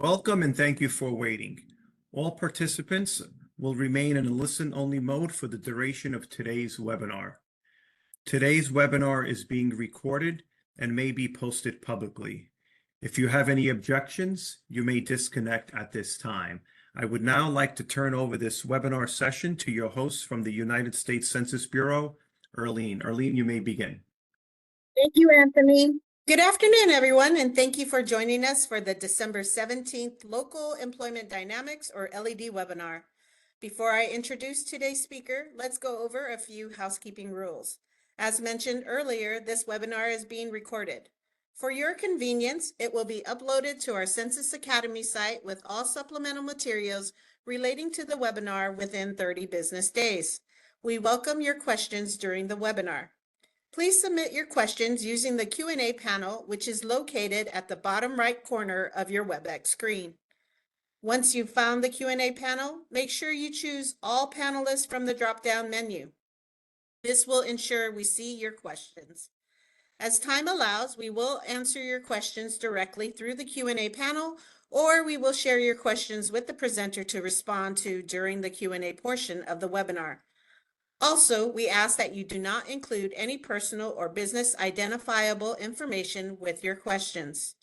Welcome and thank you for waiting. All participants will remain in a listen-only mode for the duration of today's webinar. Today's webinar is being recorded and may be posted publicly. If you have any objections, you may disconnect at this time. I would now like to turn over this webinar session to your host from the United States Census Bureau, Erlene. Erlene, you may begin. Thank you, Anthony. Good afternoon, everyone, and thank you for joining us for the December 17th Local Employment Dynamics, or LED webinar. Before I introduce today's speaker, let's go over a few housekeeping rules. As mentioned earlier, this webinar is being recorded. For your convenience, it will be uploaded to our Census Academy site with all supplemental materials relating to the webinar within 30 business days. We welcome your questions during the webinar. Please submit your questions using the Q&A panel, which is located at the bottom right corner of your WebEx screen. Once you've found the Q&A panel, make sure you choose All Panelists from the drop-down menu. This will ensure we see your questions. As time allows, we will answer your questions directly through the Q&A panel, or we will share your questions with the presenter to respond to during the Q&A portion of the webinar. Also, we ask that you do not include any personal or business identifiable information with your questions.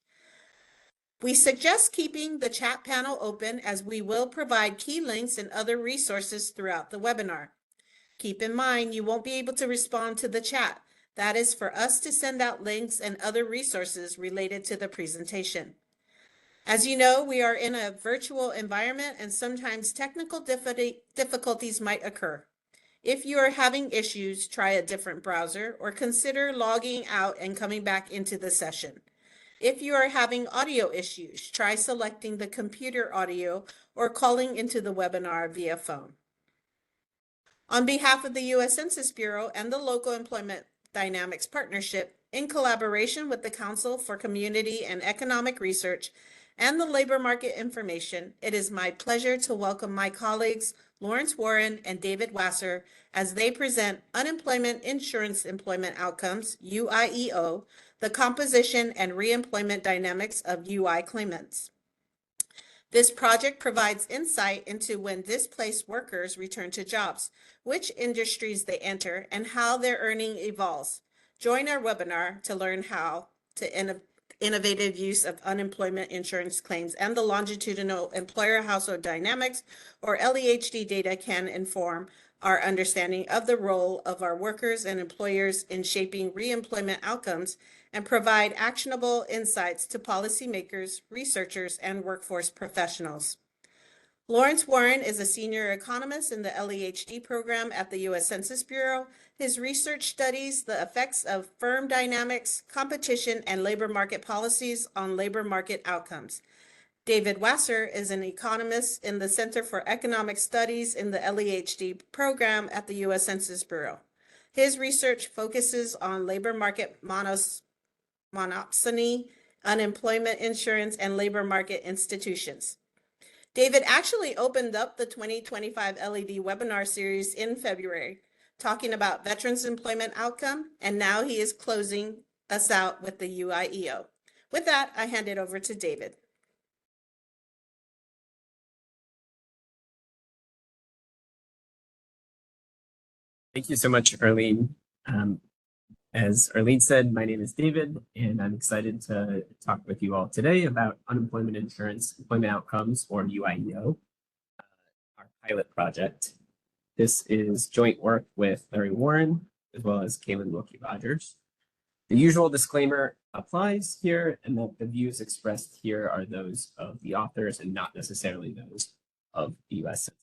We suggest keeping the chat panel open as we will provide key links and other resources throughout the webinar. Keep in mind, you won't be able to respond to the chat. That is for us to send out links and other resources related to the presentation. As you know, we are in a virtual environment and sometimes technical difficulties might occur. If you are having issues, try a different browser or consider logging out and coming back into the session. If you are having audio issues, try selecting the computer audio or calling into the webinar via phone. On behalf of the U.S. Census Bureau and the Local Employment Dynamics Partnership, in collaboration with the Council for Community and Economic Research and the Labor Market Information, it is my pleasure to welcome my colleagues Lawrence Warren and David Wasser as they present Unemployment Insurance Employment Outcomes, UIEO, the composition and reemployment dynamics of UI claimants. This project provides insight into when displaced workers return to jobs, which industries they enter, and how their earning evolves. Join our webinar to learn how to innovative use of unemployment insurance claims and the Longitudinal Employer-Household Dynamics, or LEHD data, can inform our understanding of the role of our workers and employers in shaping reemployment outcomes and provide actionable insights to policymakers, researchers, and workforce professionals. Lawrence Warren is a senior economist in the LEHD program at the U.S. Census Bureau. His research studies the effects of firm dynamics, competition, and labor market policies on labor market outcomes. David Wasser is an economist in the Center for Economic Studies in the LEHD program at the U.S. Census Bureau. His research focuses on labor market monopsony, unemployment insurance, and labor market institutions. David actually opened up the 2025 LED webinar series in February, talking about veterans' employment outcome, and now he is closing us out with the UIEO. With that, I hand it over to David. Thank you so much, Erlene. As Erlene said, my name is David, and I'm excited to talk with you all today about unemployment insurance employment outcomes, or UIEO, our pilot project. This is joint work with Larry Warren, as well as Caelan Wilkie-Rogers. The usual disclaimer applies here, and that the views expressed here are those of the authors and not necessarily those of the U.S. Census.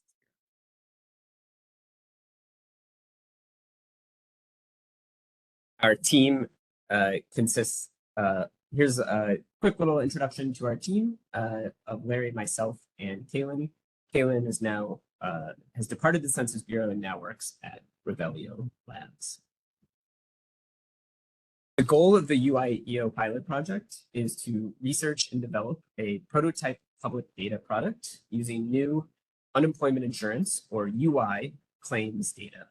Our team consists, here's a quick little introduction to our team of Larry, myself, and Caelan. Caelan is now, has departed the Census Bureau and now works at Revelio Labs. The goal of the UIEO pilot project is to research and develop a prototype public data product using new unemployment insurance, or UI, claims data.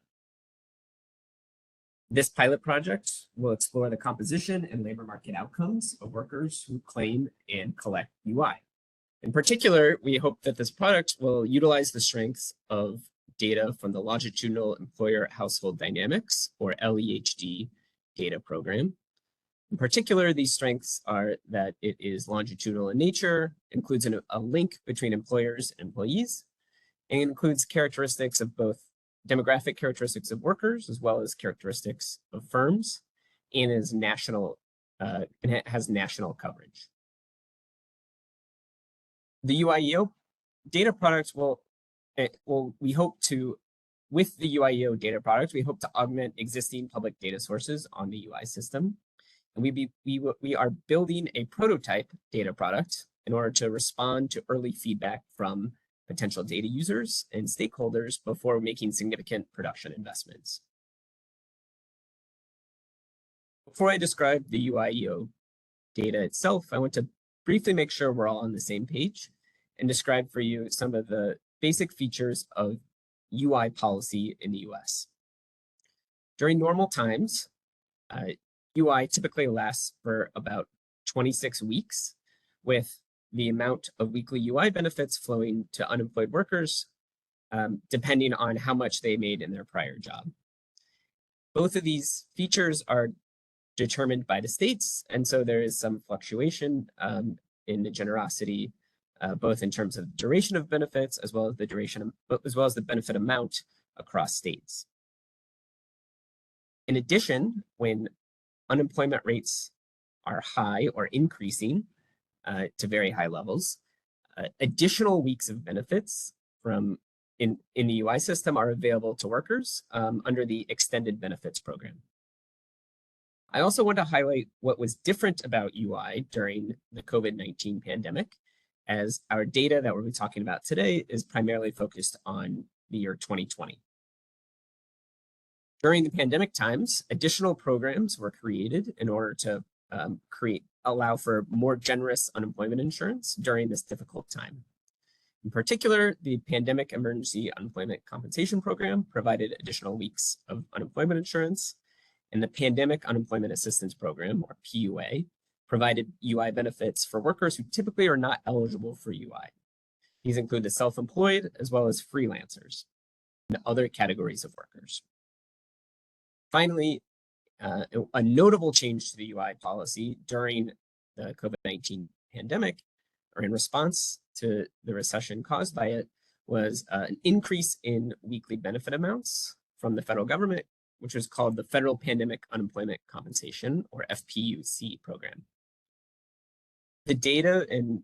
This pilot project will explore the composition and labor market outcomes of workers who claim and collect UI. In particular, we hope that this product will utilize the strengths of data from the Longitudinal Employer-Household Dynamics, or LEHD, data program. In particular, these strengths are that it is longitudinal in nature, includes a link between employers and employees, and includes characteristics of both demographic characteristics of workers as well as characteristics of firms, and is national and has national coverage. The UIEO data products we hope to, with the UIEO data products, we hope to augment existing public data sources on the UI system. And we are building a prototype data product in order to respond to early feedback from potential data users and stakeholders before making significant production investments. Before I describe the UIEO data itself, I want to briefly make sure we're all on the same page and describe for you some of the basic features of UI policy in the US. During normal times, UI typically lasts for about 26 weeks, with the amount of weekly UI benefits flowing to unemployed workers, depending on how much they made in their prior job. Both of these features are determined by the states, and so there is some fluctuation in the generosity, both in terms of duration of benefits as well as the benefit amount across states. In addition, when unemployment rates are high or increasing to very high levels, additional weeks of benefits in the UI system are available to workers under the Extended Benefits Program. I also want to highlight what was different about UI during the COVID-19 pandemic, as our data that we'll be talking about today is primarily focused on the year 2020. During the pandemic times, additional programs were created in order to allow for more generous unemployment insurance during this difficult time. In particular, the Pandemic Emergency Unemployment Compensation Program provided additional weeks of unemployment insurance, and the Pandemic Unemployment Assistance Program, or PUA, provided UI benefits for workers who typically are not eligible for UI. These include the self-employed as well as freelancers and other categories of workers. Finally, a notable change to the UI policy during the COVID-19 pandemic, or in response to the recession caused by it, was an increase in weekly benefit amounts from the federal government, which was called the Federal Pandemic Unemployment Compensation, or FPUC program. The data and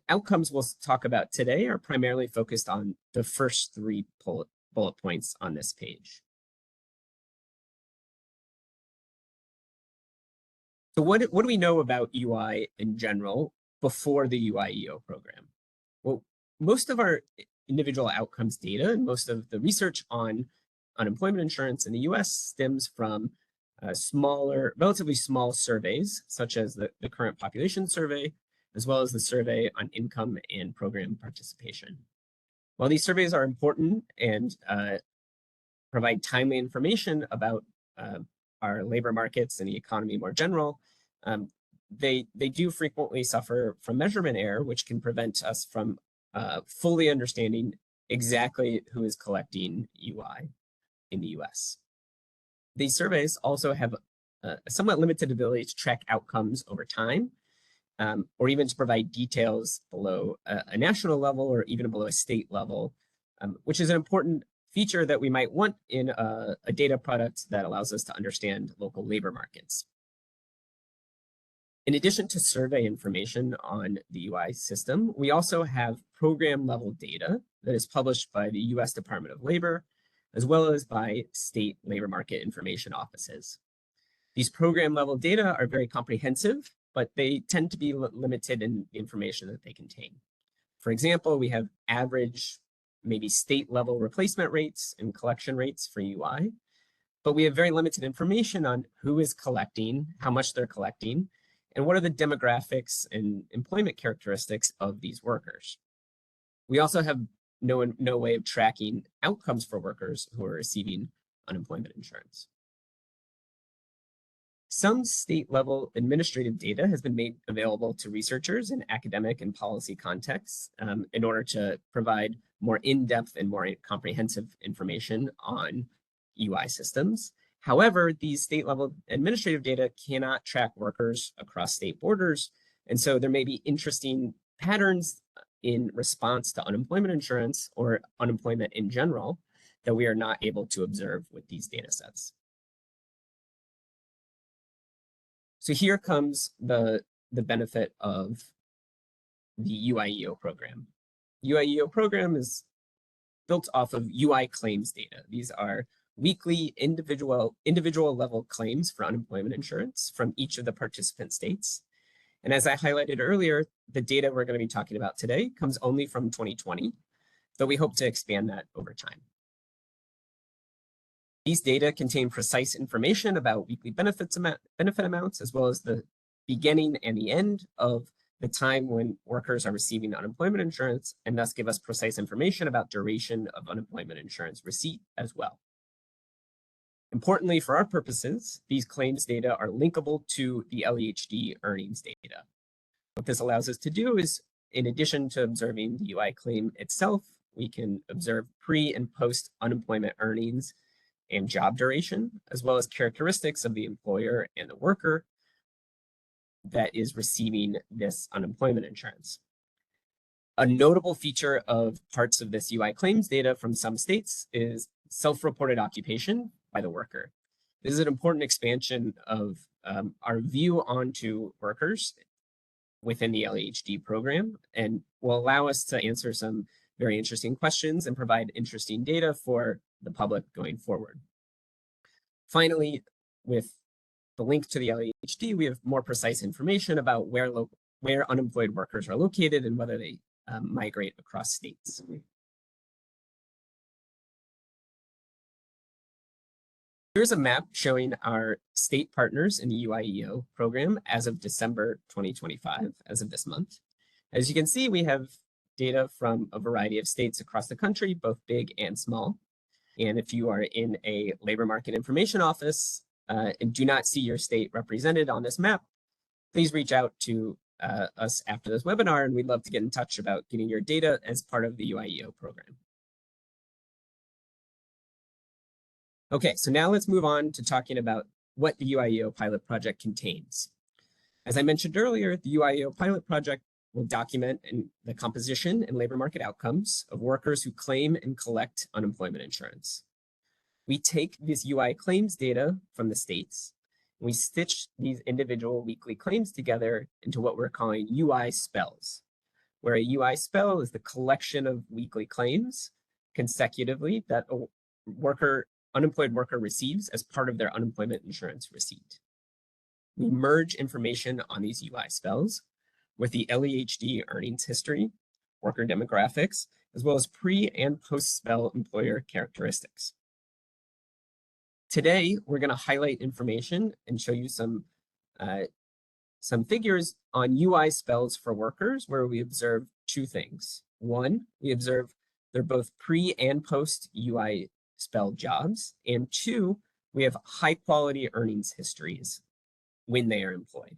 outcomes we'll talk about today are primarily focused on the first three bullet points on this page. So what do we know about UI in general before the UIEO program? Well, most of our individual outcomes data and most of the research on unemployment insurance in the US stems from relatively small surveys, such as the current population survey, as well as the survey on income and program participation. While these surveys are important and provide timely information about our labor markets and the economy more general, they do frequently suffer from measurement error, which can prevent us from fully understanding exactly who is collecting UI in the US. These surveys also have a somewhat limited ability to track outcomes over time, or even to provide details below a national level or even below a state level, which is an important feature that we might want in a data product that allows us to understand local labor markets. In addition to survey information on the UI system, we also have program level data that is published by the US Department of Labor, as well as by state labor market information offices. These program level data are very comprehensive, but they tend to be limited in the information that they contain. For example, we have average, maybe state level replacement rates and collection rates for UI, but we have very limited information on who is collecting, how much they're collecting, and what are the demographics and employment characteristics of these workers. We also have no way of tracking outcomes for workers who are receiving unemployment insurance. Some state-level administrative data has been made available to researchers in academic and policy contexts in order to provide more in-depth and more comprehensive information on UI systems. However, these state-level administrative data cannot track workers across state borders, and so there may be interesting patterns in response to unemployment insurance or unemployment in general that we are not able to observe with these data sets. So here comes the benefit of the UIEO program. UIEO program is built off of UI claims data. These are weekly individual level claims for unemployment insurance from each of the participant states. And as I highlighted earlier, the data we're going to be talking about today comes only from 2020, though we hope to expand that over time. These data contain precise information about weekly benefit amounts, as well as the beginning and the end of the time when workers are receiving unemployment insurance, and thus give us precise information about duration of unemployment insurance receipt as well. Importantly, for our purposes, these claims data are linkable to the LEHD earnings data. What this allows us to do is, in addition to observing the UI claim itself, we can observe pre and post unemployment earnings and job duration, as well as characteristics of the employer and the worker that is receiving this unemployment insurance. A notable feature of parts of this UI claims data from some states is self-reported occupation by the worker. This is an important expansion of our view onto workers within the LEHD program, and will allow us to answer some very interesting questions and provide interesting data for the public going forward. Finally, with the link to the LEHD, we have more precise information about where unemployed workers are located and whether they migrate across states. Here's a map showing our state partners in the UIEO program as of December 2025, as of this month. As you can see, we have data from a variety of states across the country, both big and small. And if you are in a labor market information office and do not see your state represented on this map, please reach out to us after this webinar, and we'd love to get in touch about getting your data as part of the UIEO program. Okay, so now let's move on to talking about what the UIEO pilot project contains. As I mentioned earlier, the UIEO pilot project will document the composition and labor market outcomes of workers who claim and collect unemployment insurance. We take this UI claims data from the states, and we stitch these individual weekly claims together into what we're calling UI spells, where a UI spell is the collection of weekly claims consecutively that a unemployed worker receives as part of their unemployment insurance receipt. We merge information on these UI spells with the LEHD earnings history, worker demographics, as well as pre and post spell employer characteristics. Today, we're going to highlight information and show you some figures on UI spells for workers where we observe two things. One, we observe they're both pre and post UI spell jobs, and two, we have high quality earnings histories when they are employed.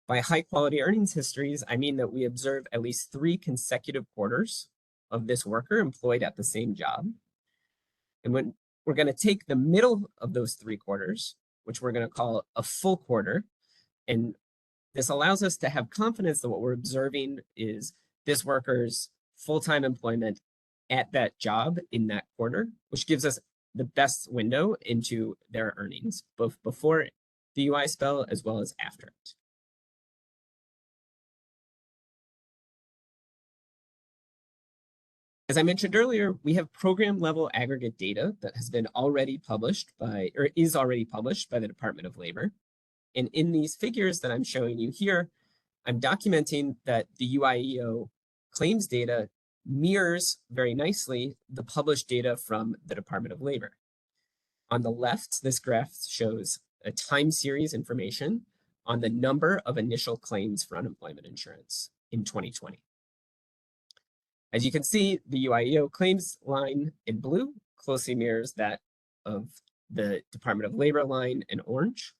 By high quality earnings histories, I mean that we observe at least 3 consecutive quarters of this worker employed at the same job. And when we're going to take the middle of those 3 quarters, which we're going to call a full quarter, and this allows us to have confidence that what we're observing is this worker's full-time employment at that job in that quarter, which gives us the best window into their earnings, both before the UI spell as well as after it. As I mentioned earlier, we have program level aggregate data that has been already published by, or is already published by the Department of Labor. And in these figures that I'm showing you here, I'm documenting that the UIEO claims data mirrors very nicely the published data from the Department of Labor. On the left, this graph shows a time series information on the number of initial claims for unemployment insurance in 2020. As you can see, the UIEO claims line in blue closely mirrors that of the Department of Labor line in orange.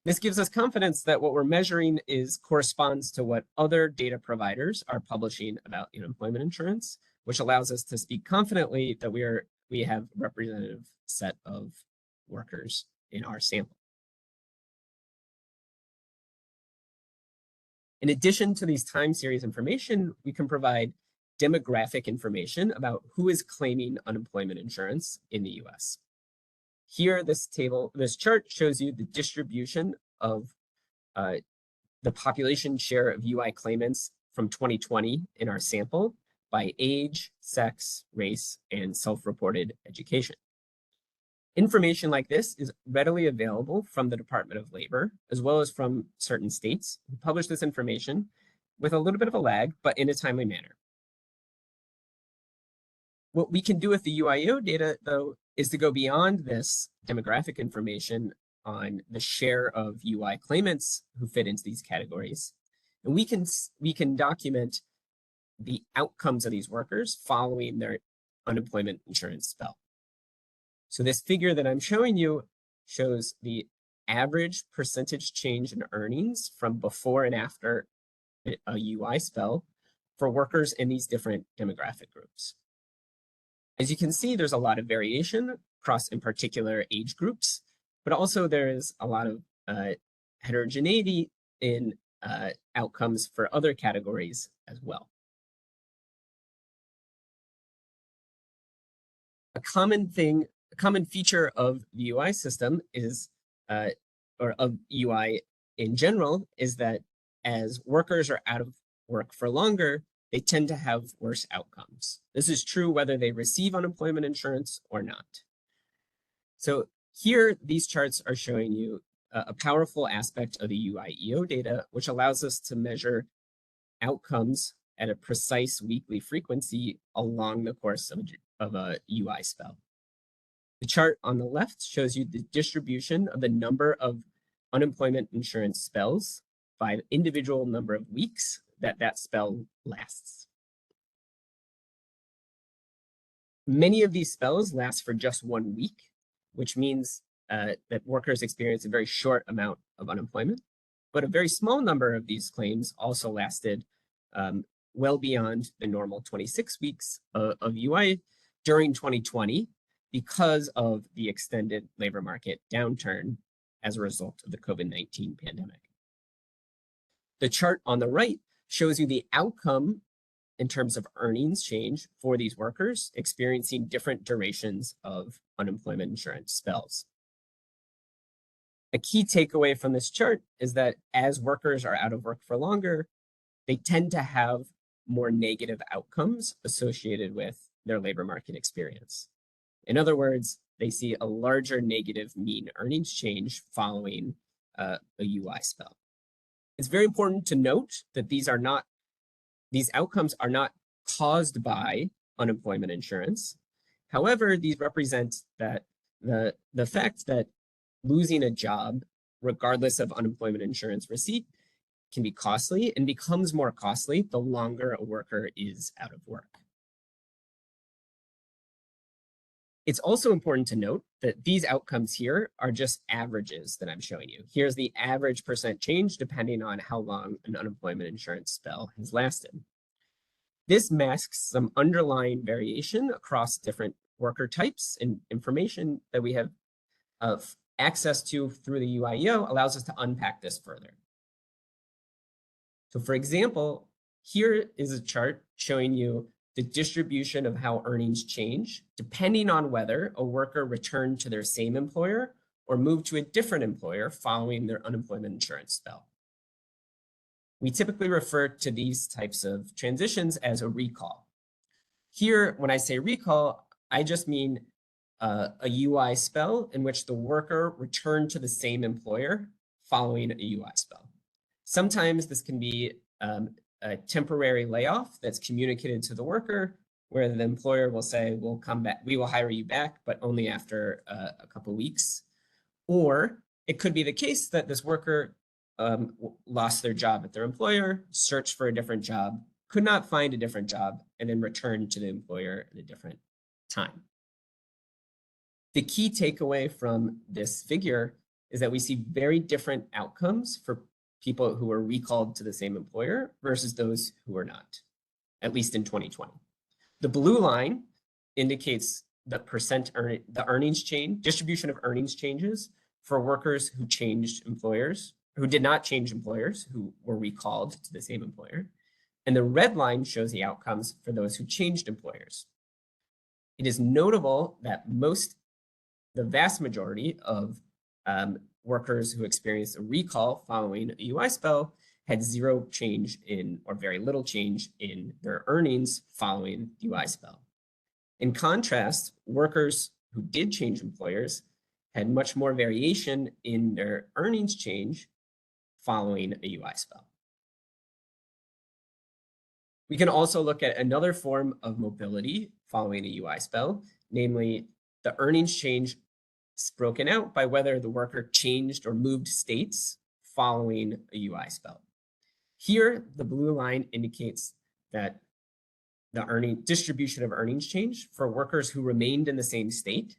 This gives us confidence that what we're measuring corresponds to what other data providers are publishing about unemployment insurance, which allows us to speak confidently that we have a representative set of workers in our sample. In addition to these time series information, we can provide demographic information about who is claiming unemployment insurance in the US. Here, this chart shows you the distribution of the population share of UI claimants from 2020 in our sample by age, sex, race, and self-reported education. Information like this is readily available from the Department of Labor, as well as from certain states who publish this information with a little bit of a lag, but in a timely manner. What we can do with the UIEO data, though, is to go beyond this demographic information on the share of UI claimants who fit into these categories. And we can document the outcomes of these workers following their unemployment insurance spell. So this figure that I'm showing you shows the average percentage change in earnings from before and after a UI spell for workers in these different demographic groups. As you can see, there's a lot of variation across, in particular, age groups, but also there is a lot of heterogeneity in outcomes for other categories as well. A common feature of the UI system is, or of UI in general, is that as workers are out of work for longer, they tend to have worse outcomes. This is true whether they receive unemployment insurance or not. So here, these charts are showing you a powerful aspect of the UIEO data, which allows us to measure outcomes at a precise weekly frequency along the course of a UI spell. The chart on the left shows you the distribution of the number of unemployment insurance spells by the individual number of weeks that spell lasts. Many of these spells last for just 1 week, which means that workers experience a very short amount of unemployment, but a very small number of these claims also lasted well beyond the normal 26 weeks of UI during 2020 because of the extended labor market downturn as a result of the COVID-19 pandemic. The chart on the right shows you the outcome in terms of earnings change for these workers experiencing different durations of unemployment insurance spells. A key takeaway from this chart is that as workers are out of work for longer, they tend to have more negative outcomes associated with their labor market experience. In other words, they see a larger negative mean earnings change following a UI spell. It's very important to note that these outcomes are not caused by unemployment insurance. However, these represent that the fact that losing a job, regardless of unemployment insurance receipt, can be costly and becomes more costly the longer a worker is out of work. It's also important to note that these outcomes here are just averages that I'm showing you. Here's the average percent change depending on how long an unemployment insurance spell has lasted. This masks some underlying variation across different worker types, and information that we have access to through the UIEO allows us to unpack this further. So for example, here is a chart showing you the distribution of how earnings change depending on whether a worker returned to their same employer or moved to a different employer following their unemployment insurance spell. We typically refer to these types of transitions as a recall. Here, when I say recall, I just mean a UI spell in which the worker returned to the same employer following a UI spell. Sometimes this can be a temporary layoff that's communicated to the worker, where the employer will say, we'll come back, we will hire you back, but only after a couple weeks. Or it could be the case that this worker lost their job at their employer, searched for a different job, could not find a different job, and then returned to the employer at a different time. The key takeaway from this figure is that we see very different outcomes for people who are recalled to the same employer versus those who are not, at least in 2020. The blue line indicates the earnings change, distribution of earnings changes for workers who changed employers, who did not change employers, who were recalled to the same employer. And the red line shows the outcomes for those who changed employers. It is notable that the vast majority of workers who experienced a recall following a UI spell had zero change in, or very little change in, their earnings following the UI spell. In contrast, workers who did change employers had much more variation in their earnings change following a UI spell. We can also look at another form of mobility following a UI spell, namely the earnings change broken out by whether the worker changed or moved states following a UI spell. Here, the blue line indicates that the distribution of earnings change for workers who remained in the same state.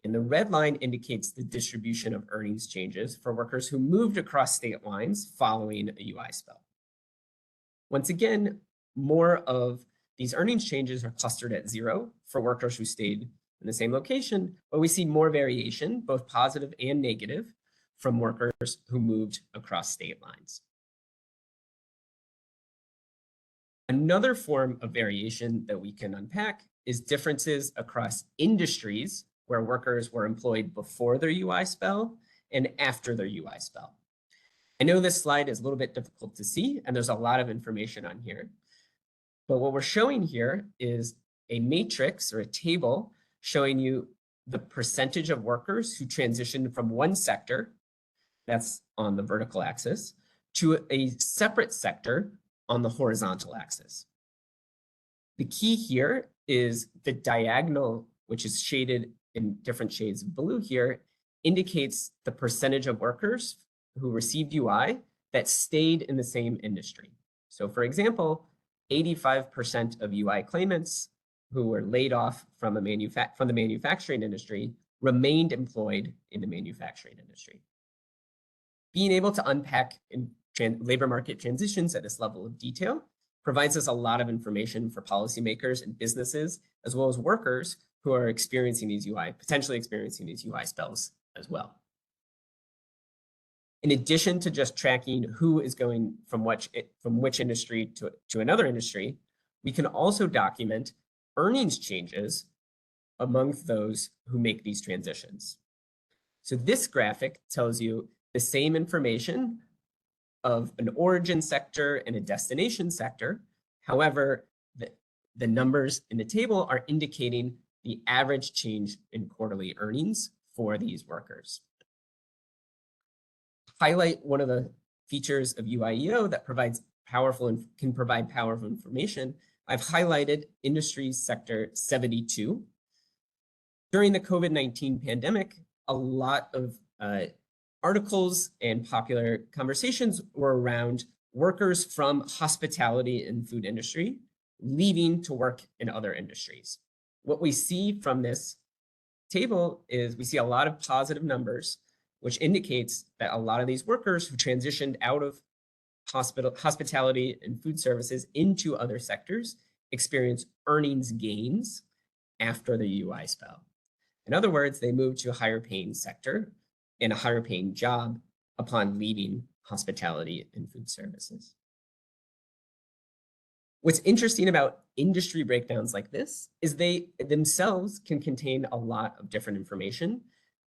And the red line indicates the distribution of earnings changes for workers who moved across state lines following a UI spell. Once again, more of these earnings changes are clustered at zero for workers who stayed in the same location, but we see more variation, both positive and negative, from workers who moved across state lines. Another form of variation that we can unpack is differences across industries where workers were employed before their UI spell and after their UI spell. I know this slide is a little bit difficult to see, and there's a lot of information on here. But what we're showing here is a matrix or a table showing you the percentage of workers who transitioned from one sector, that's on the vertical axis, to a separate sector on the horizontal axis. The key here is the diagonal, which is shaded in different shades of blue here, indicates the percentage of workers who received UI that stayed in the same industry. So for example, 85% of UI claimants who were laid off from the manufacturing industry remained employed in the manufacturing industry. Being able to unpack labor market transitions at this level of detail provides us a lot of information for policymakers and businesses, as well as workers who are experiencing these potentially experiencing these UI spells as well. In addition to just tracking who is going from which industry to another industry, we can also document earnings changes amongst those who make these transitions. So this graphic tells you the same information of an origin sector and a destination sector. However, the numbers in the table are indicating the average change in quarterly earnings for these workers. Highlight one of the features of UIEO that can provide powerful information. I've highlighted industry sector 72. During the COVID-19 pandemic, a lot of articles and popular conversations were around workers from hospitality and food industry leaving to work in other industries. What we see from this table is we see a lot of positive numbers, which indicates that a lot of these workers who transitioned out of hospitality and food services into other sectors experience earnings gains after the UI spell. In other words, they moved to a higher paying sector and a higher paying job upon leaving hospitality and food services. What's interesting about industry breakdowns like this is they themselves can contain a lot of different information,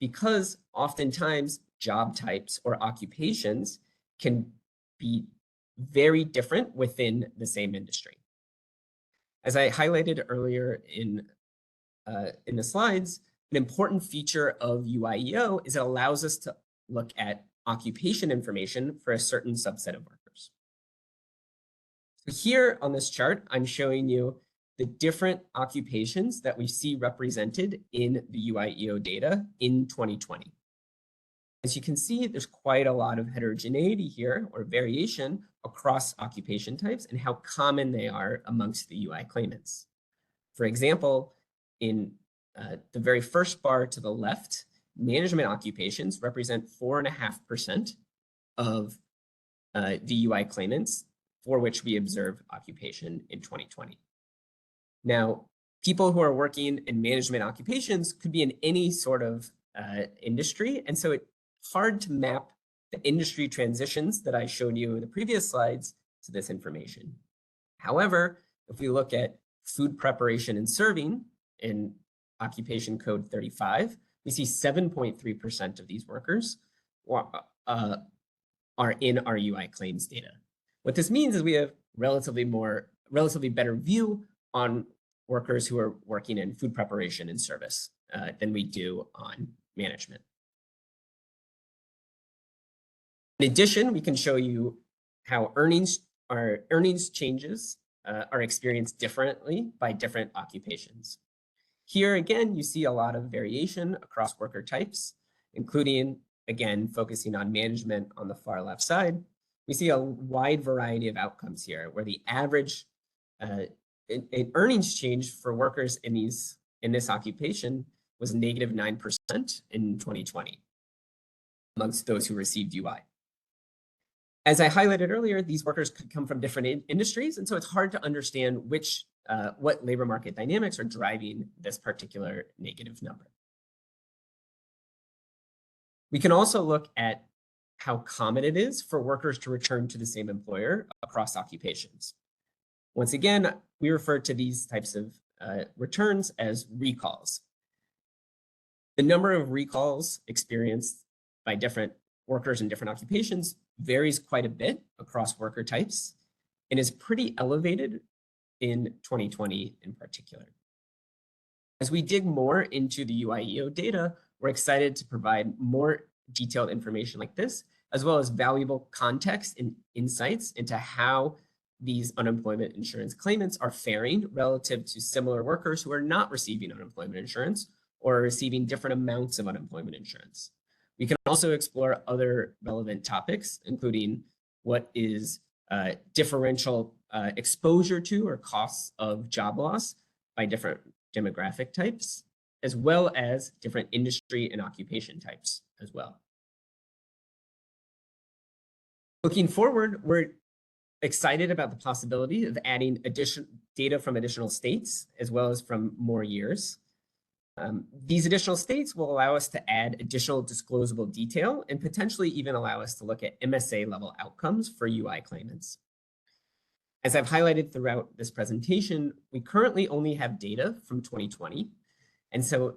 because oftentimes job types or occupations can be very different within the same industry. As I highlighted earlier in the slides, an important feature of UIEO is it allows us to look at occupation information for a certain subset of workers. So here on this chart, I'm showing you the different occupations that we see represented in the UIEO data in 2020. As you can see, there's quite a lot of heterogeneity here, or variation, across occupation types and how common they are amongst the UI claimants. For example, in the very first bar to the left management occupations represent 4.5% of DUI claimants for which we observe occupation in 2020. Now, people who are working in management occupations could be in any sort of industry, and so it's hard to map the industry transitions that I showed you in the previous slides to this information. However, if we look at food preparation and serving in occupation code 35, we see 7.3% of these workers are in our UI claims data. What this means is we have relatively better view on workers who are working in food preparation and service than we do on management. In addition, we can show you how earnings changes are experienced differently by different occupations. Here again, you see a lot of variation across worker types, including, again, focusing on management on the far left side. We see a wide variety of outcomes here, where the average earnings change for workers in this occupation was negative 9% in 2020 amongst those who received UI. As I highlighted earlier, these workers could come from different industries, and so it's hard to understand what labor market dynamics are driving this particular negative number. We can also look at how common it is for workers to return to the same employer across occupations. Once again, we refer to these types of returns as recalls. The number of recalls experienced by different workers in different occupations varies quite a bit across worker types and is pretty elevated in 2020 in particular. As we dig more into the UIEO data, we're excited to provide more detailed information like this, as well as valuable context and insights into how these unemployment insurance claimants are faring relative to similar workers who are not receiving unemployment insurance or are receiving different amounts of unemployment insurance. We can also explore other relevant topics, including what is differential exposure to or costs of job loss by different demographic types, as well as different industry and occupation types as well. Looking forward, we're excited about the possibility of adding additional data from additional states, as well as from more years. These additional states will allow us to add additional disclosable detail and potentially even allow us to look at MSA level outcomes for UI claimants. As I've highlighted throughout this presentation, we currently only have data from 2020. And so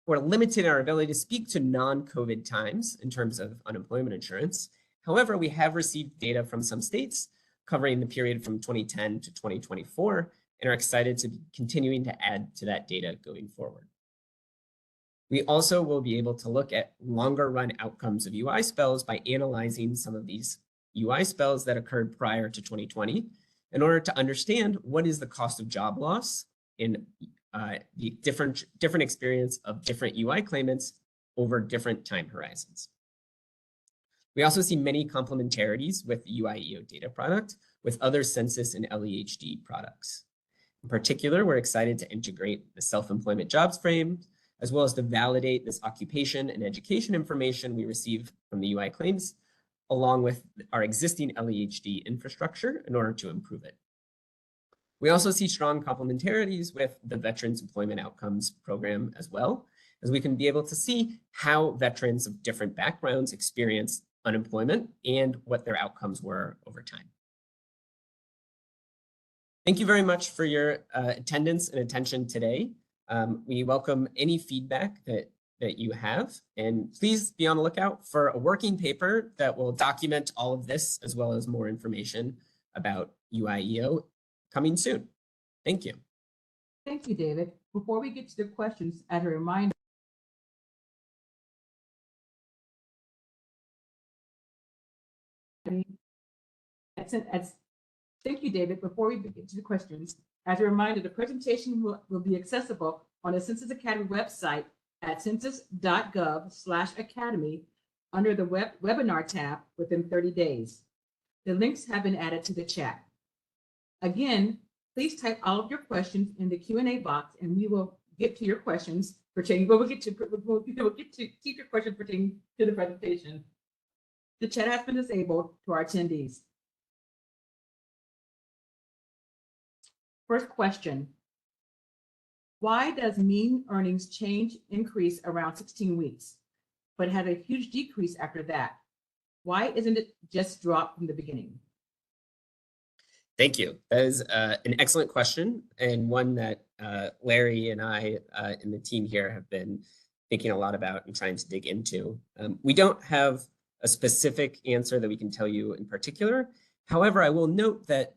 we're limited in our ability to speak to non-COVID times in terms of unemployment insurance. However, we have received data from some states covering the period from 2010 to 2024 and are excited to be continuing to add to that data going forward. We also will be able to look at longer run outcomes of UI spells by analyzing some of these UI spells that occurred prior to 2020 in order to understand what is the cost of job loss in the different experience of different UI claimants over different time horizons. We also see many complementarities with the UIEO data product with other census and LEHD products. In particular, we're excited to integrate the self-employment jobs frame, as well as to validate this occupation and education information we receive from the UI claims, along with our existing LEHD infrastructure in order to improve it. We also see strong complementarities with the Veterans Employment Outcomes program as well, as we can be able to see how veterans of different backgrounds experience unemployment and what their outcomes were over time. Thank you very much for your attendance and attention today. We welcome any feedback that you have, and please be on the lookout for a working paper that will document all of this, as well as more information about UIEO coming soon. Thank you. Thank you, David. Before we get to the questions, as a reminder, thank you, David. Before we get to the questions, as a reminder, the presentation will be accessible on the Census Academy website at census.gov/academy under the webinar tab within 30 days. The links have been added to the chat. Again, please type all of your questions in the Q&A box and we will get to your questions pertaining, we'll get to keep your questions pertaining to the presentation. The chat has been disabled to our attendees. First question. Why does mean earnings increase around 16 weeks, but had a huge decrease after that? Why isn't it just drop from the beginning? Thank you. That is an excellent question, and one that Larry and I and the team here have been thinking a lot about and trying to dig into. We don't have a specific answer that we can tell you in particular. However, I will note that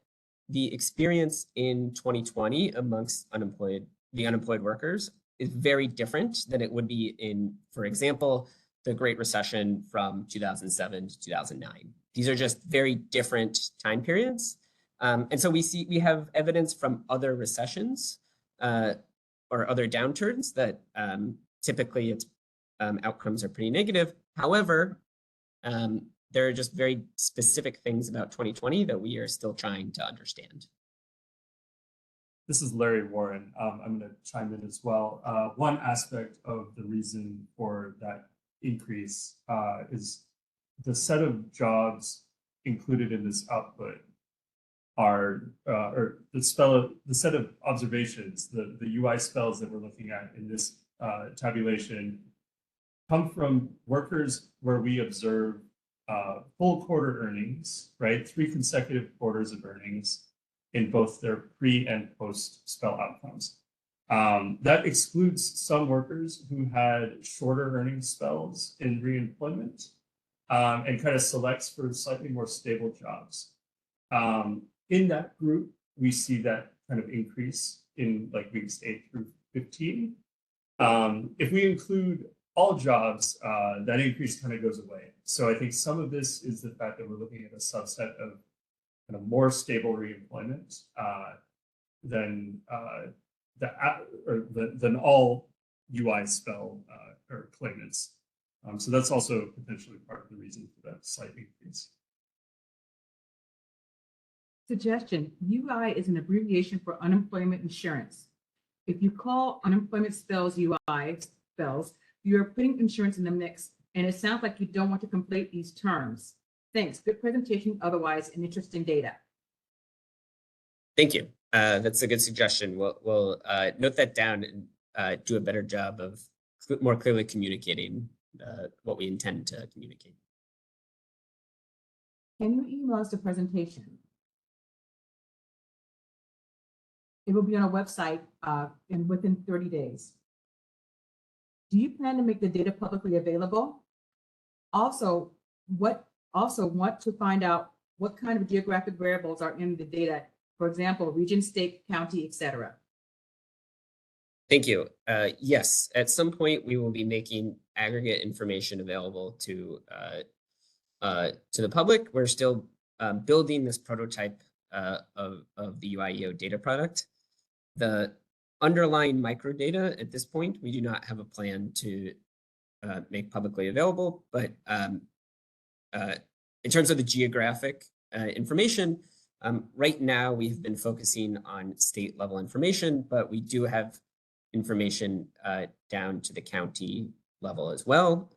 the experience in 2020 amongst the unemployed workers is very different than it would be in, for example, the Great Recession from 2007 to 2009. These are just very different time periods. And so we have evidence from other recessions or other downturns that typically its outcomes are pretty negative. However, there are just very specific things about 2020 that we are still trying to understand. This is Larry Warren. I'm going to chime in as well. One aspect of the reason for that increase is the set of jobs included in this output are, or the set of observations, the UI spells that we're looking at in this tabulation come from workers where we observe full quarter earnings, right? 3 consecutive quarters of earnings in both their pre and post spell outcomes. That excludes some workers who had shorter earnings spells in reemployment and kind of selects for slightly more stable jobs. In that group, we see that kind of increase in like weeks 8 through 15. If we include all jobs, that increase kind of goes away. So I think some of this is the fact that we're looking at a subset of kind of more stable reemployment than all UI spell or claimants. So that's also potentially part of the reason for that slight increase. Suggestion, UI is an abbreviation for unemployment insurance. If you call unemployment spells UI spells, you're putting insurance in the mix, and it sounds like you don't want to conflate these terms. Thanks, good presentation, otherwise, and interesting data. Thank you. That's a good suggestion. We'll note that down and do a better job of more clearly communicating what we intend to communicate. Can you email us the presentation? It will be on our website and within 30 days. Do you plan to make the data publicly available? Also want to find out what kind of geographic variables are in the data, for example, region, state, county, etc. Thank you. Yes, at some point we will be making aggregate information available to the public. We're still building this prototype of the UIEO data product. The underlying microdata at this point, we do not have a plan to make publicly available, but in terms of the geographic information, right now we have been focusing on state level information, but we do have information down to the county level as well.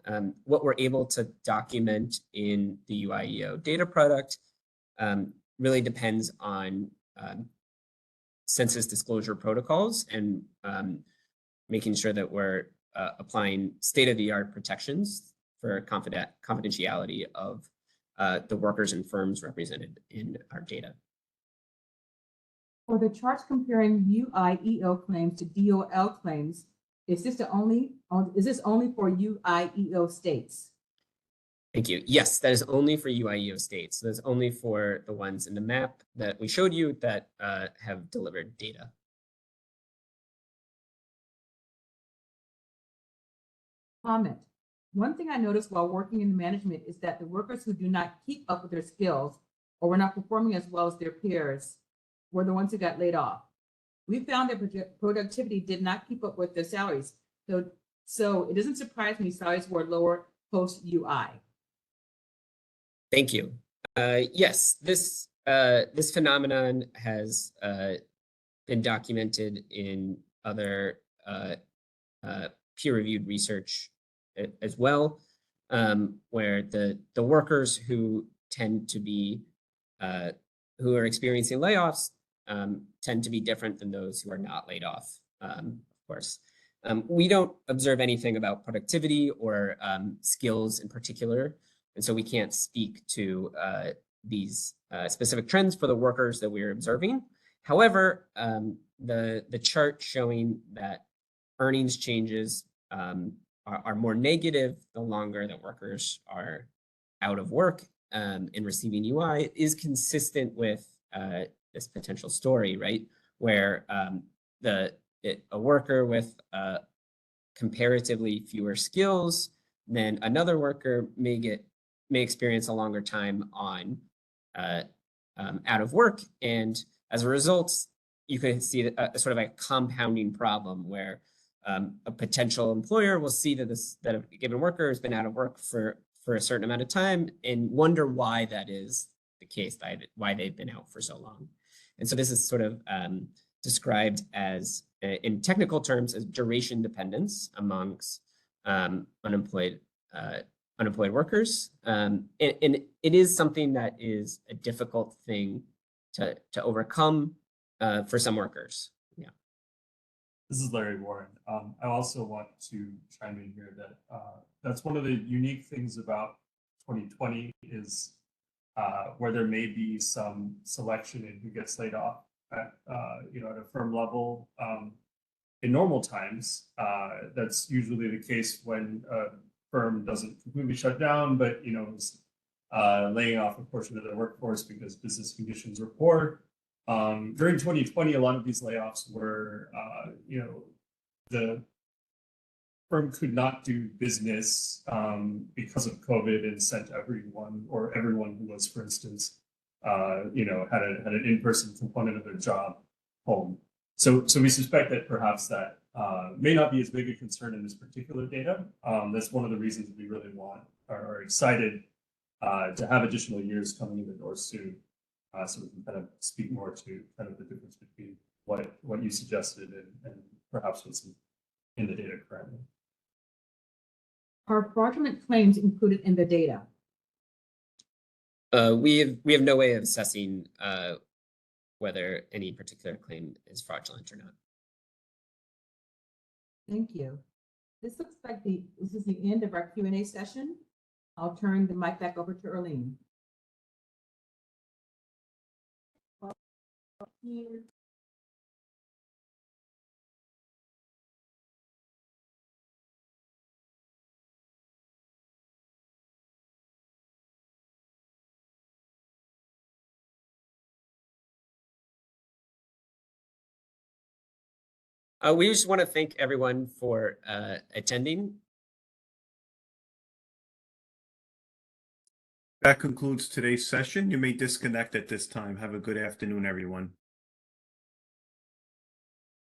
What we're able to document in the UIEO data product really depends on census disclosure protocols and making sure that we're applying state-of-the-art protections for confidentiality of the workers and firms represented in our data. For the charts comparing UIEO claims to DOL claims, is this only for UIEO states? Thank you. Yes, that is only for UIEO states. So that's only for the ones in the map that we showed you that have delivered data. Comment. One thing I noticed while working in management is that the workers who do not keep up with their skills or were not performing as well as their peers were the ones who got laid off. We found that productivity did not keep up with their salaries. So it doesn't surprise me salaries were lower post-UI. Thank you. Yes, this phenomenon has been documented in other peer-reviewed research as well, where the workers who tend to be who are experiencing layoffs tend to be different than those who are not laid off, of course. We don't observe anything about productivity or skills in particular, and so we can't speak to these specific trends for the workers that we're observing. However, the chart showing that earnings changes are more negative the longer that workers are out of work and receiving UI is consistent with this potential story, right? Where a worker with comparatively fewer skills than another worker may experience a longer time on out of work, and as a result, you can see a sort of a compounding problem where a potential employer will see that a given worker has been out of work for a certain amount of time and wonder why that is the case, why they've been out for so long. And so this is sort of described as, in technical terms, as duration dependence amongst unemployed workers. And it is something that is a difficult thing to overcome for some workers. Yeah. This is Larry Warren. I also want to chime in here that that's one of the unique things about 2020 is where there may be some selection in who gets laid off at at a firm level. In normal times, that's usually the case when a firm doesn't completely shut down, but is laying off a portion of their workforce because business conditions are poor. During 2020, a lot of these layoffs were, the firm could not do business because of COVID and sent everyone who was, for instance, had an in-person component of their job home. So we suspect that perhaps that may not be as big a concern in this particular data. That's one of the reasons we really are excited to have additional years coming in the door soon. So we can kind of speak more to kind of the difference between what you suggested and perhaps what's in the data currently. Are fraudulent claims included in the data? We have no way of assessing whether any particular claim is fraudulent or not. Thank you. This looks like this is the end of our Q&A session. I'll turn the mic back over to Erlene. We just want to thank everyone for attending. That concludes today's session. You may disconnect at this time. Have a good afternoon, everyone.